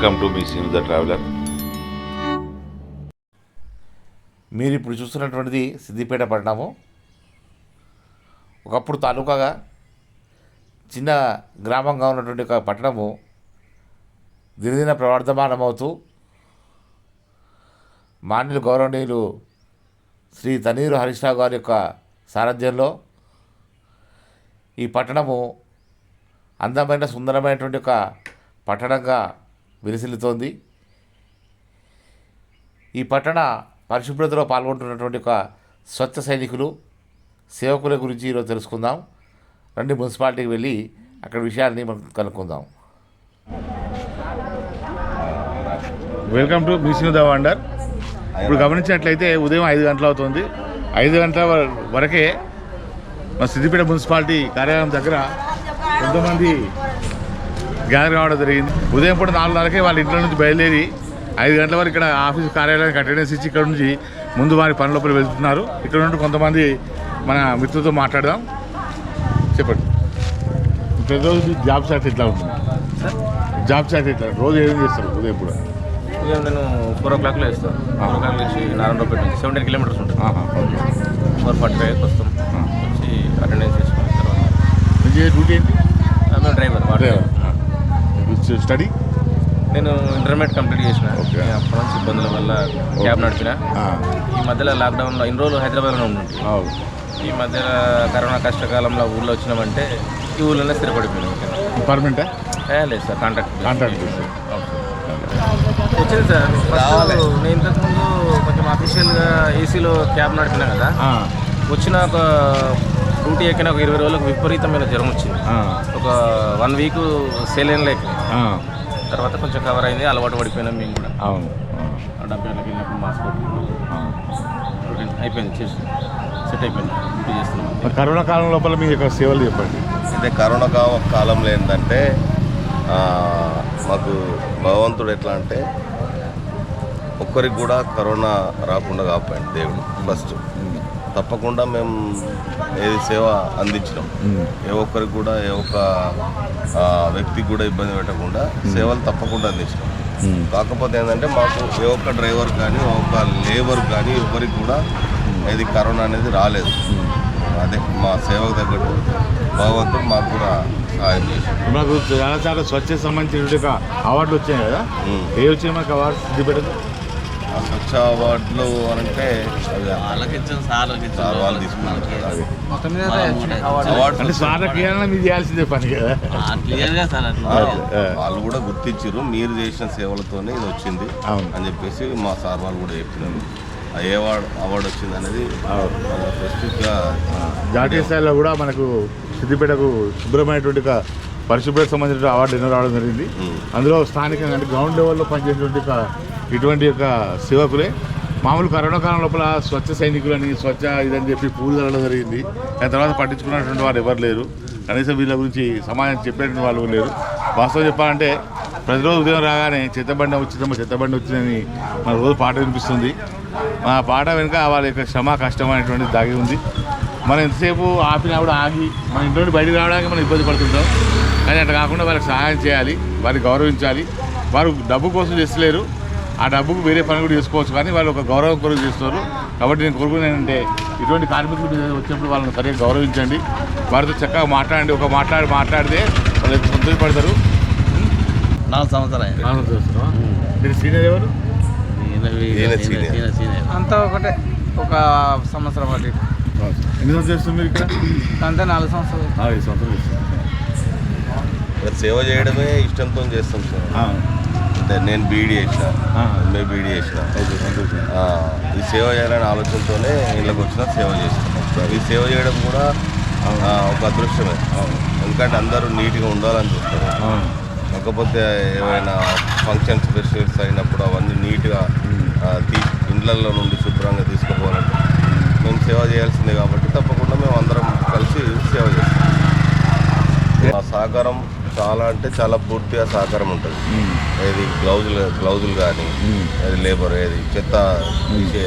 Welcome to me Srinu the Traveler. మీరు ఇప్పుడు చూస్తున్నటువంటిది సిద్దిపేట పట్టణము. ఒకప్పుడు తాలూకాగా చిన్న గ్రామంగా ఉన్నటువంటి ఒక పట్టణము దినదిన ప్రవర్ధమానమవుతూ మాన్యులు గౌరవనీయులు శ్రీ తన్నీరు హరీష్ రావు గారి యొక్క సారథ్యంలో ఈ పట్టణము అందమైన సుందరమైనటువంటి ఒక పట్టణంగా విలసిల్లుతోంది. ఈ పట్టణ పరిశుభ్రతలో పాల్గొంటున్నటువంటి ఒక స్వచ్ఛ సైనికులు సేవకుల గురించి ఈరోజు తెలుసుకుందాం. రండి మున్సిపాలిటీకి వెళ్ళి అక్కడ విషయాన్ని మనం కనుక్కుందాం. Welcome to Srinu The Wonder. ఇప్పుడు గమనించినట్లయితే ఉదయం 5 గంటలు అవుతుంది. 5 గంటల వరకే మా సిద్దిపేట మున్సిపాలిటీ కార్యాలయం దగ్గర కొంతమంది గ్యాదర్ కావడం జరిగింది. ఉదయం పూట 4:30కే వాళ్ళ ఇంట్లో నుంచి బయలుదేరి 5 గంటల వరకు ఇక్కడ ఆఫీస్ కార్యాలయానికి అటెండెన్స్ ఇచ్చి ఇక్కడ నుంచి ముందు వారి పని లోపల వెళ్తున్నారు. ఇక్కడ నుండి కొంతమంది మన మిత్రులతో మాట్లాడదాం. చెప్పండి, ప్రతిరోజు జాబ్ చాట్ ఎట్లా ఉంటుంది? జాబ్ చాట్ ఎట్లా రోజు ఏం చేస్తారు? ఉదయం కూడా ఉదయం నేను 4 o'clockలో వేస్తాను. 4 o'clock నుంచి నారాయణరావుపేట నుంచి 17 kilometers ఉంటుంది. 4:45 వస్తాం. వచ్చి అటెండెన్స్ చేసుకున్న తర్వాత డ్యూటీ ఏంటి? మేము డ్రైవర్. స్టడీ నేను ఇంటర్మీడియట్ కంప్లీట్ చేసిన. అప్పటి నుంచి ఇబ్బందుల వల్ల క్యాబ్ నడిపిన. ఈ మధ్యలో లాక్డౌన్లో ఇన్ని రోజులు హైదరాబాద్లో ఉండి ఈ మధ్యలో కరోనా కష్టకాలంలో ఊళ్ళో వచ్చినామంటే ఈ ఊళ్ళోనే స్థిరపడిపోయినాం. పర్మనెంటా? లేదు సార్, కాంట్రాక్ట్ వచ్చింది సార్. నేను ఇంతకుముందు కొంచెం అఫీషియల్గా ఏసీలో క్యాబ్ నడిపినా కదా. వచ్చిన ఒక డ్యూటీ ఎక్కిన ఒక 20 రోజులకు విపరీతమైన జ్వరం వచ్చింది. ఒక 1 week సేలైన్ లేక తర్వాత కొంచెం కవర్ అయింది. అలవాటు పడిపోయినాం మేము కూడా. అవును, 70 ఏళ్ళకి వెళ్ళినప్పుడు మాస్క్ పెట్టుకున్నాం. అయిపోయింది, చేసి సెట్ అయిపోయింది. డ్యూటీ చేస్తున్నాం. కరోనా కాలం లోపల మీ యొక్క సేవలు చెప్పండి. అయితే కరోనా కాలంలో ఏంటంటే మాకు భగవంతుడు ఎట్లా అంటే ఒక్కరికి కూడా కరోనా రాకుండా కాపాడు దేవుడు. ఫస్ట్ తప్పకుండా మేము ఏది సేవ అందించినాం. ఏ ఒక్కరికి కూడా ఏ ఒక్క వ్యక్తికి కూడా ఇబ్బంది పెట్టకుండా సేవలు తప్పకుండా అందించినాం. కాకపోతే ఏంటంటే మాకు ఏ ఒక్క డ్రైవర్ కానీ ఏ ఒక్క లేబర్ కానీ ఎవరికి కూడా ఏది కరోనా అనేది రాలేదు. అదే మా సేవకు తగ్గట్టు భగవంతుడు మాకు కూడా సహాయం చేశారు. మాకు చాలా స్వచ్ఛ సంబంధించిన అవార్డులు వచ్చాయి కదా. ఏ వచ్చాయి మాకు అవార్డు సిద్దిపేటలో? స్వచ్ఛ అవార్డులు అంటే వాళ్ళు తీసుకున్నారు. అంటే సార్లకి మీరు చేయాల్సిందే పని కదా. వాళ్ళు కూడా గుర్తించారు, మీరు చేసిన సేవలతోనే ఇది వచ్చింది అని చెప్పేసి మా సార్ వాళ్ళు కూడా చెప్పినారు. ఏ అవార్డు వచ్చింది అనేది స్పెసిఫిక్గా జాతీయ స్థాయిలో కూడా మనకు సిద్దిపేటకు శుభ్రమైనటువంటి పరిశుభ్రతకు సంబంధించిన అవార్డు ఎన్నో రావడం జరిగింది. అందులో స్థానికంగా అంటే గ్రౌండ్ లెవెల్లో పనిచేసేటువంటి ఇటువంటి యొక్క సేవకులే. మామూలు కరోనా కాలం లోపల స్వచ్ఛ సైనికులని స్వచ్ఛ ఇదని చెప్పి పూలు తల్లడం జరిగింది. దాని తర్వాత పట్టించుకున్నటువంటి వాళ్ళు ఎవరు లేరు. కనీసం వీళ్ళ గురించి సమాజం చెప్పేటువంటి వాళ్ళు లేరు. వాస్తవం చెప్పాలంటే ప్రతిరోజు ఉదయం రాగానే చెత్తబండి వచ్చిందని మన రోజు పాట వినిపిస్తుంది. ఆ పాట వెనుక వాళ్ళ యొక్క శ్రమ కష్టం అనేటువంటిది దాగి ఉంది. మనం ఎంతసేపు ఆపినా కూడా ఆగి మన ఇంట్లో నుండి బయటకు రావడానికి మనం ఇబ్బంది పడుతుంటాం. కానీ అట్లా కాకుండా వాళ్ళకి సహాయం చేయాలి, వారిని గౌరవించాలి. వారు డబ్బు కోసం చేస్తలేరు, ఆ డబ్బుకు వేరే పని కూడా చేసుకోవచ్చు, కానీ వాళ్ళు ఒక గౌరవం కొరకు చేస్తారు. కాబట్టి నేను కోరుకునేది ఏంటంటే ఇటువంటి కార్మికులు వచ్చినప్పుడు వాళ్ళని సరిగ్గా గౌరవించండి, వారితో చక్కగా మాట్లాడండి. ఒక మాట్లాడితే వాళ్ళు సంతోషపడతారు. 4 సంవత్సరాలు. మీరు సీనియర్ ఎవరు? అంతా ఒకటే, ఒక సంవత్సరం బట్టి. ఎన్ని సంవత్సరాలు చేస్తుంది మీరు ఇక్కడ? అంతే 4 సంవత్సరాలు. 5 సంవత్సరాలు చేస్తుంది. సేవ చేయడమే ఇష్టంతో చేస్తాం సార్. అంటే నేను బీఈడీ చేసిన, మేము బీఈడీ చేసిన. ఈ సేవ చేయాలనే ఆలోచనతోనే ఇళ్ళకి వచ్చిన సేవ చేస్తున్నాం. ఈ సేవ చేయడం కూడా ఒక అదృష్టమే. ఎందుకంటే అందరూ నీట్గా ఉండాలని చూస్తారు. కాకపోతే ఏమైనా ఫంక్షన్స్ ఫెస్టివల్స్ అయినప్పుడు అవన్నీ నీట్గా ఇండ్లలో నుండి శుభ్రంగా తీసుకుపోవాలంటే మేము సేవ చేయాల్సిందే. కాబట్టి తప్పకుండా మేము అందరం కలిసి సేవ చేస్తాం. ఆ సహకారం చాలా అంటే చాలా పూర్తిగా సహకారం ఉంటుంది. ఏది గ్లౌజులు కానీ ఏది లేబర్ ఏది చెత్త తీసే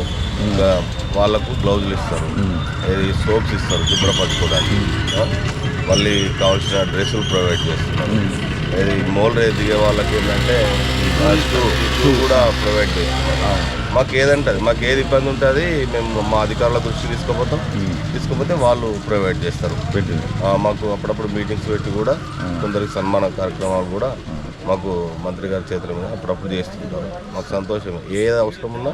వాళ్ళకు గ్లౌజులు ఇస్తారు, ఏది సోప్స్ ఇస్తారు శుభ్రపరచుకోవడానికి, మళ్ళీ కావాల్సిన డ్రెస్సులు ప్రొవైడ్ చేస్తున్నారు. ఇది మోల్ రేజ్ దిగే వాళ్ళకి ఏంటంటే షూ కూడా ప్రొవైడ్ చేస్తాం. మాకు ఏదంటే మాకు ఏది ఇబ్బంది ఉంటుంది మేము మా అధికారుల దృష్టి తీసుకుపోతే వాళ్ళు ప్రొవైడ్ చేస్తారు. మాకు అప్పుడప్పుడు మీటింగ్స్ పెట్టి కూడా కొందరికి సన్మాన కార్యక్రమాలు కూడా మాకు మంత్రి గారి చేతుల మీద అప్పుడప్పుడు చేస్తుంటారు. మాకు సంతోషం. ఏది అవసరం ఉన్నా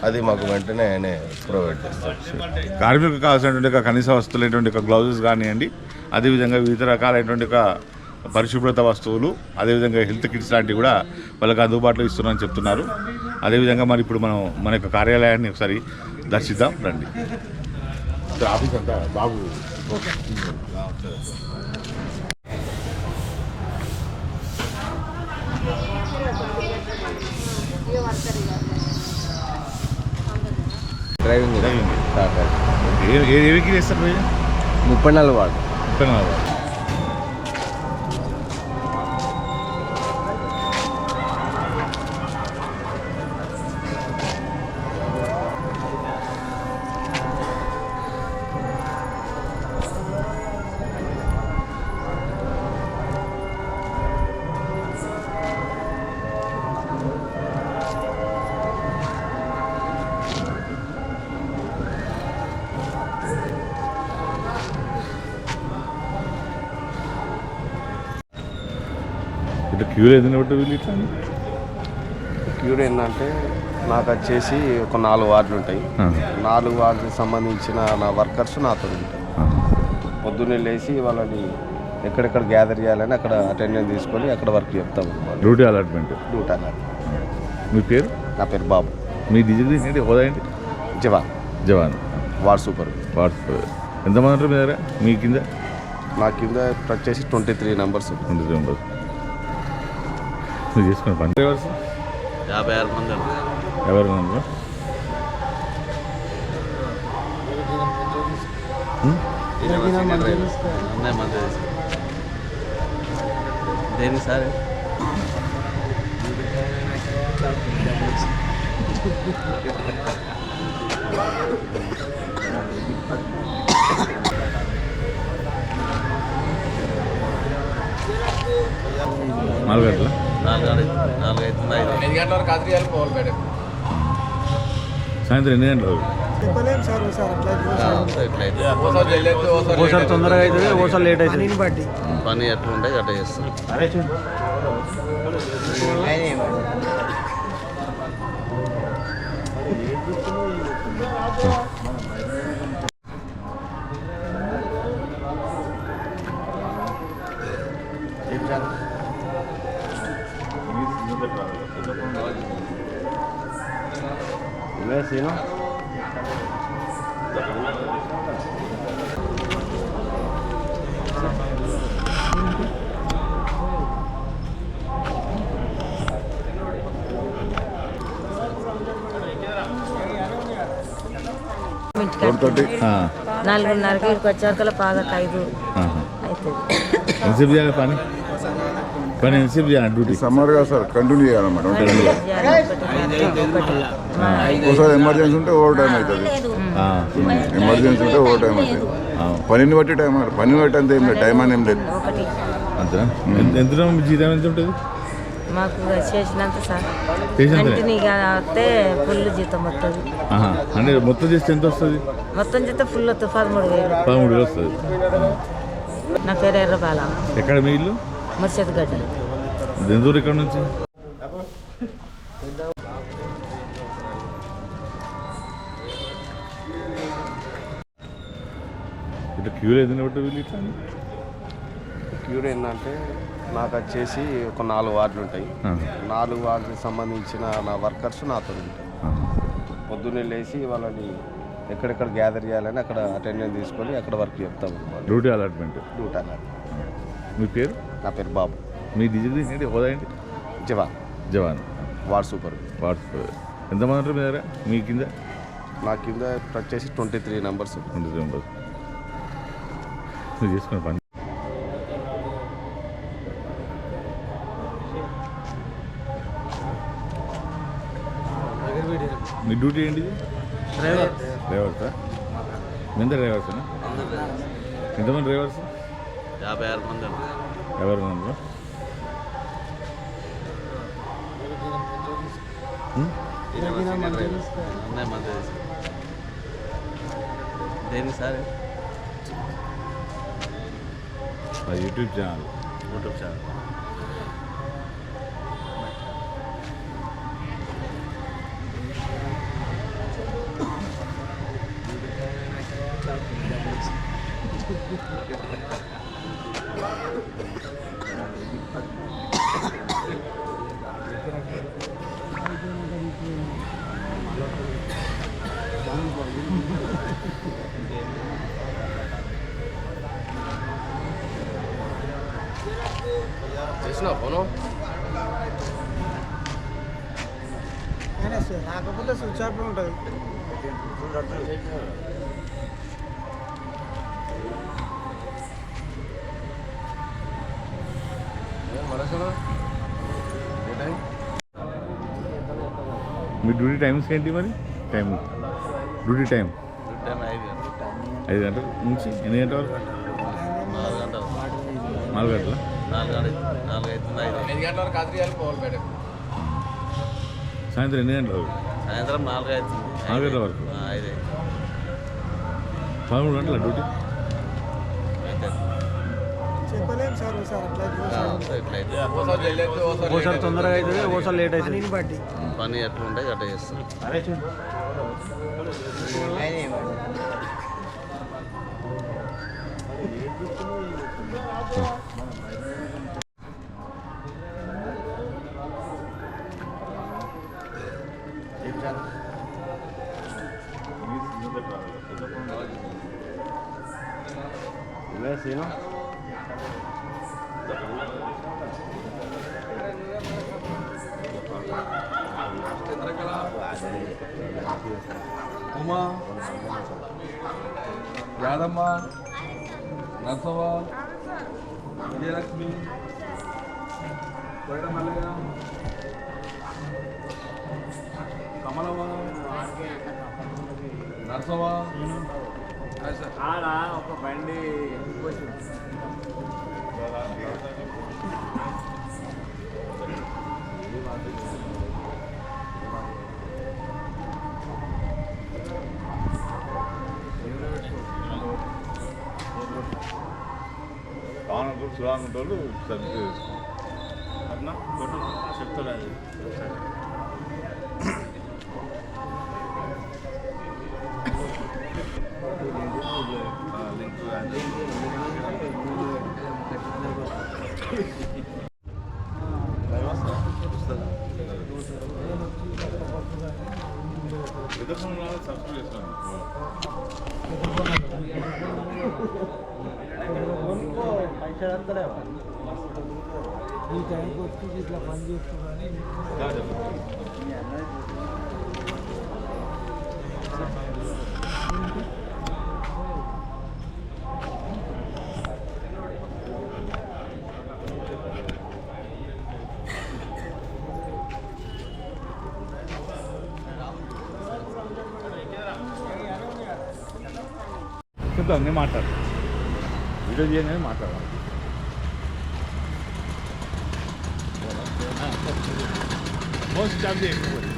అది మాకు వెంటనే ఆయనే ప్రొవైడ్ చేస్తారు. కార్మికులకు కావాల్సినటువంటి కనీస వస్తువులైనటువంటి గ్లౌజెస్ కానివ్వండి, అదేవిధంగా వివిధ రకాలైనటువంటి పరిశుభ్రత వస్తువులు, అదేవిధంగా హెల్త్ కిట్స్ లాంటివి కూడా వాళ్ళకి అందుబాటులో ఇస్తున్నారని చెప్తున్నారు. అదేవిధంగా మరి ఇప్పుడు మనం మన యొక్క కార్యాలయాన్ని ఒకసారి దర్శిద్దాం రండి. ఆఫీస్ అంతా బాబు డ్రైవింగ్ ఏ వెహికల్ చేస్తారు? 34 వార్డు. 34 వార్డు. ఇట్లా క్యూర్ ఏదైనా బట్టి వీళ్ళు ఇట్లా క్యూర్ ఏంటంటే నాకు వచ్చేసి ఒక 4 వార్డులు ఉంటాయి. 4 వార్డులకు సంబంధించిన నా వర్కర్స్ నాతో ఉంటాయి. పొద్దున్నే లేచి వాళ్ళని ఎక్కడెక్కడ గ్యాదర్ చేయాలని అక్కడ అటెండెన్స్ తీసుకొని అక్కడ వర్క్ చెప్తాం. Duty allotment. మీ పేరు? నా పేరు బాబు. మీ డిగ్రీ ఏంటి, హోదా ఏంటి? జవాన్. Ward super. ఎంతమంది ఉంటారు మీ దగ్గర? మీ కింద? నా కింద వచ్చేసి 23 మెంబర్స్. 23 మెంబర్స్. మీరు చేసుకున్న పని 56 మంది. 50 మంది. దేని సార్ నాలుగు గంటల 4 అవుతుంది. 5 గంటల వరకు రాత్రి పోవాలి. సాయంత్రం ఎన్ని గంటలు? ఓసారి తొందరగా అవుతుంది, ఓసారి లేట్ అవుతుంది. పని ఎట్లా ఉంటాయి అట్లా చేస్తాం. Sino? నాలుగున్నరకి వచ్చాక పాదకు 5 అవుతుంది. ఎంతసేపు చేయాలి పని? ఎంతసేపు చేయాలి డ్యూటీ? సమ్మర్గా సార్ కంటిన్యూ చేయాలన్నమాట. ఒకసారి ఎమర్జెన్సీ ఉంటే ఓవర్ టైం అవుతుంది. ఎమర్జెన్సీ ఉంటే ఓవర్ టైం అవుతుంది. పనిని బట్టి టైం, పని బట్టి అంత ఏం లేదు, టైం అని ఏం లేదు. అంతేనా? ఎంత జీతం ఎంత ఉంటుంది? మాకు చేసినంత సార్ వస్తే ఫుల్ జీతం వస్తుంది. అంటే మొత్తం చేస్తే ఎంత వస్తుంది? మొత్తం జీతం ఫుల్ వస్తుంది 13,000. 13,000 వస్తుంది. నా పేరు ఎర్రబాల. ఎక్కడ మీ ఇల్లు? ముర్షద్ గడ్డ. ఎంత దూరం ఇక్కడ నుంచి? ఇట్లా క్యూర్ ఏదైనా బట్టి వీళ్ళు ఇట్లా క్యూర్ ఏంటంటే నాకు వచ్చేసి ఒక 4 వార్డులు ఉంటాయి. 4 వార్డులకు సంబంధించిన నా వర్కర్స్ నాతో ఉంటాయి. పొద్దున్నే లేచి వాళ్ళని ఎక్కడెక్కడ గ్యాదర్ చేయాలని అక్కడ అటెండెన్స్ తీసుకొని అక్కడ వర్క్ చెప్తాం. Duty allotment. మీ పేరు? నా పేరు బాబు. మీ డిగ్రీ ఏంటి, హోదా ఏంటి? జవాన్. Ward super. ఎంతమంది ఉంటారు మీ దగ్గర? మీ కింద? నా కింద వచ్చేసి 23 మెంబర్స్. 23 మెంబర్స్. మీరు చేసుకున్న పని మీ డ్యూటీ ఏంటిది? Driver sir. మీ డ్రైవర్స్ ఎంతమంది డ్రైవర్స్? 56 మంది. 50 మంది. దేని సార్ యూట్యూబ్ ఛానల్ చేసిన ఫోను కాకపోతే స్విచ్ ఆఫ్ ఉంటుంది. మీ డ్యూటీ టైమ్స్ ఏంటి మరి డ్యూటీ టైం 5 గంటల నుంచి ఎన్ని గంటల వరకు 4 గంటల 5 గంటల వరకు కాత్రియాలు పోవాలి. సాయంత్రం ఎన్ని గంటల వరకు సాయంత్రం 4 అవుతుంది. 4 గంటల వరకు 13 గంటల డ్యూటీ చెప్పలేము సార్. ఓసారి తొందరగా అవుతుంది, ఓసారి లేట్ అవుతుంది. పనిని బట్టి పని ఎట్లా ఉంటాయి అట్లా చేస్తాం. Srinu. ఉమా యాదమ్మ నర్సవ్వ విజయలక్ష్మి కోయడ మల్లయ్య కమలవ్వ నర్సవ్వ ఒక బండి కావాలనుకో చూడాలనుకుంటూ సర్వీస్ చేసుకో అట్లా చెప్తాడు అది లింక్ సబ్స్క్రైబ్ చేస్తాను. ఈ టైంకి వచ్చి ఇట్లా పని చేస్తున్నారని చెప్తాను. నేను మాట్లాడు వీడియో చేయగానే మాట్లాడాలి. మోస్ట్ జాబ్ చేయకపోతే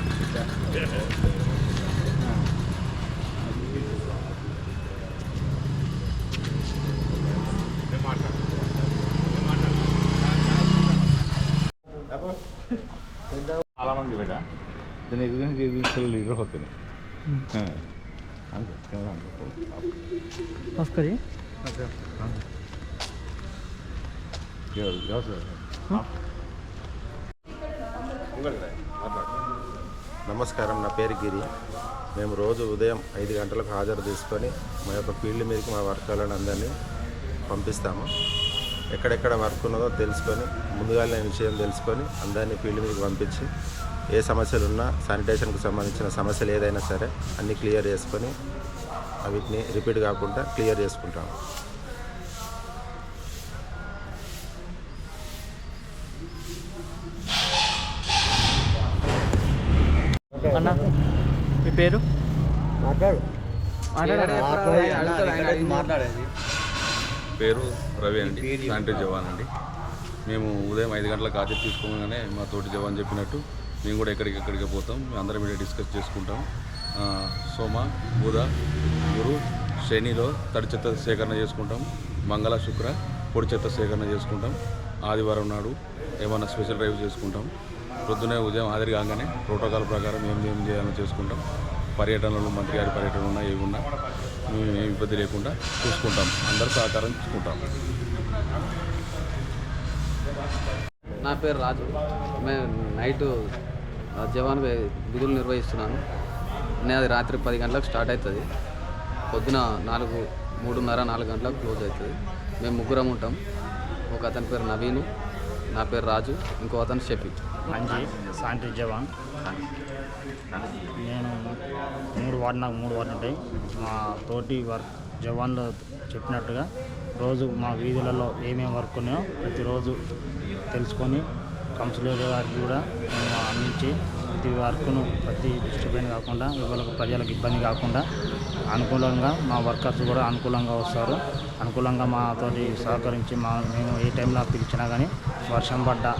చాలా మంది బేట దాని ఎదుగుదల లీడర్ అవుతుంది వస్తుంది. నమస్కారం, నా పేరు గిరి. మేము రోజు ఉదయం 5 గంటలకు హాజరు తీసుకొని మా యొక్క ఫీల్డ్ మీదకి మా వర్కర్లను అందరినీ పంపిస్తాము. ఎక్కడెక్కడ వర్క్ ఉన్నదో తెలుసుకొని ముందుగానే విషయం తెలుసుకొని అందరినీ ఫీల్డ్ మీదకి పంపించి ఏ సమస్యలు ఉన్నా శానిటేషన్కి సంబంధించిన సమస్యలు ఏదైనా సరే అన్నీ క్లియర్ చేసుకొని వీటిని రిపీట్ కాకుండా క్లియర్ చేసుకుంటాము. అన్న మీ పేరు? పేరు రవి అండి, శానిటరీ జవాన్ అండి. మేము ఉదయం 5 గంటలకు హాజరు తీసుకోగానే మా తోటి జవాన్ చెప్పినట్టు మేము కూడా ఎక్కడికి పోతాం. అందరం మీద డిస్కస్ చేసుకుంటాం. సోమ, బుధ, గురు, శనిలో తడి చెత్త సేకరణ చేసుకుంటాం. మంగళ, శుక్ర పొడి చెత్త సేకరణ చేసుకుంటాం. ఆదివారం నాడు ఏమన్నా స్పెషల్ డ్రైవ్ చేసుకుంటాం. పొద్దునే ఉదయం ఆదిరి కాగానే ప్రోటోకాల్ ప్రకారం ఏం చేయాలో చేసుకుంటాం. పర్యటనలు మంత్రి గారి పర్యటనలు ఉన్నా ఏవి ఉన్నా మేము ఏమి ఇబ్బంది లేకుండా చూసుకుంటాం. అందరూ సహకారం చూసుకుంటాం. నా పేరు రాజు. మేము నైటు జవాన్ విధులు నిర్వహిస్తున్నాను. నేను అది రాత్రి 10 గంటలకు స్టార్ట్ అవుతుంది. పొద్దున 3:30-4 గంటలకు క్లోజ్ అవుతుంది. మేము ముగ్గురం ఉంటాం. ఒక అతని పేరు నవీను, నా పేరు రాజు, ఇంకో అతను షఫీ. మంచి సాయంత్రం జవాన్. నేను 3 వార్డు ఉంటాయి. మా తోటి జవాన్లు చెప్పినట్టుగా రోజు మా వీధులలో ఏమేమి వర్క్ ఉన్నాయో ప్రతిరోజు తెలుసుకొని కౌన్సిలర్ గారికి కూడా మేము అందించి ప్రతి వర్క్ను ప్రతి డిస్టర్బెన్స్ కాకుండా ప్రజలకు ఇబ్బంది కాకుండా అనుకూలంగా మా వర్కర్స్ కూడా అనుకూలంగా వస్తారు. అనుకూలంగా మాతోటి సహకరించి మేము ఏ టైంలో పిలిచినా కానీ వర్షం పడ్డా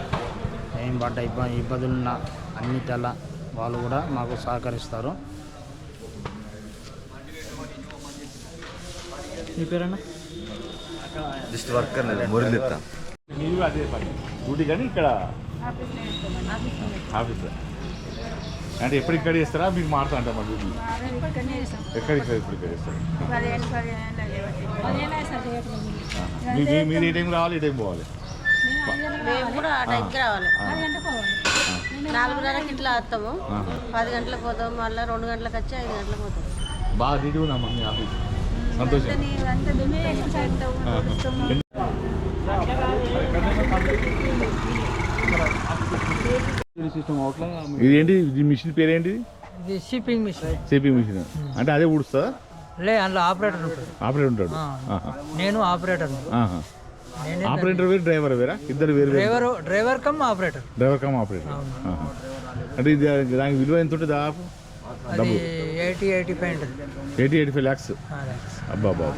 ఏం పడ్డా ఇబ్బందులున్న అన్నిటిలా వాళ్ళు కూడా మాకు సహకరిస్తారు. మీ పేరన్నా? జస్ట్ వర్కర్ మురళిత్తా. మీరు అదే పని డ్యూటీ కానీ ఇక్కడ ఆఫీస్ అంటే ఎప్పుడు ఇక్కడ చేస్తారా? మీకు మారుతా అంటే మా డ్యూటీ ఎక్కడ ఇప్పుడు ఇక్కడ చేస్తారు? మీరు ఏ టైం రావాలి, ఏ టైం పోవాలి? మేము కూడా ఆ టైంకి రావాలి. 4:30కి ఇట్లా వస్తాము. 10 గంటలకు పోతాం. మళ్ళీ 2 గంటలకు వచ్చి 5 గంటలకు పోతాం. బాగా నీట్గా ఉన్నామా మీ ఆఫీస్? సంతోషం. ఇది ఏంటి? మిషన్ పేరేంటి? Shipping machine. షిప్పింగ్ మిషన్ అంటే అదే ఊడుస్తుందా? లే, అందులో ఆపరేటర్ ఉంటాడు. ఆపరేటర్ ఉంటాడు. నేను ఆపరేటర్. ఆపరేటర్ వేరు, డ్రైవర్ వేరా? ఇద్దరు వేరు? Driver cum operator. Driver cum operator. అంటే ఇది దానికి విలువ ఎంత ఉంటుంది దాదాపు? 80-85 80-85 lakhs. అబ్బా.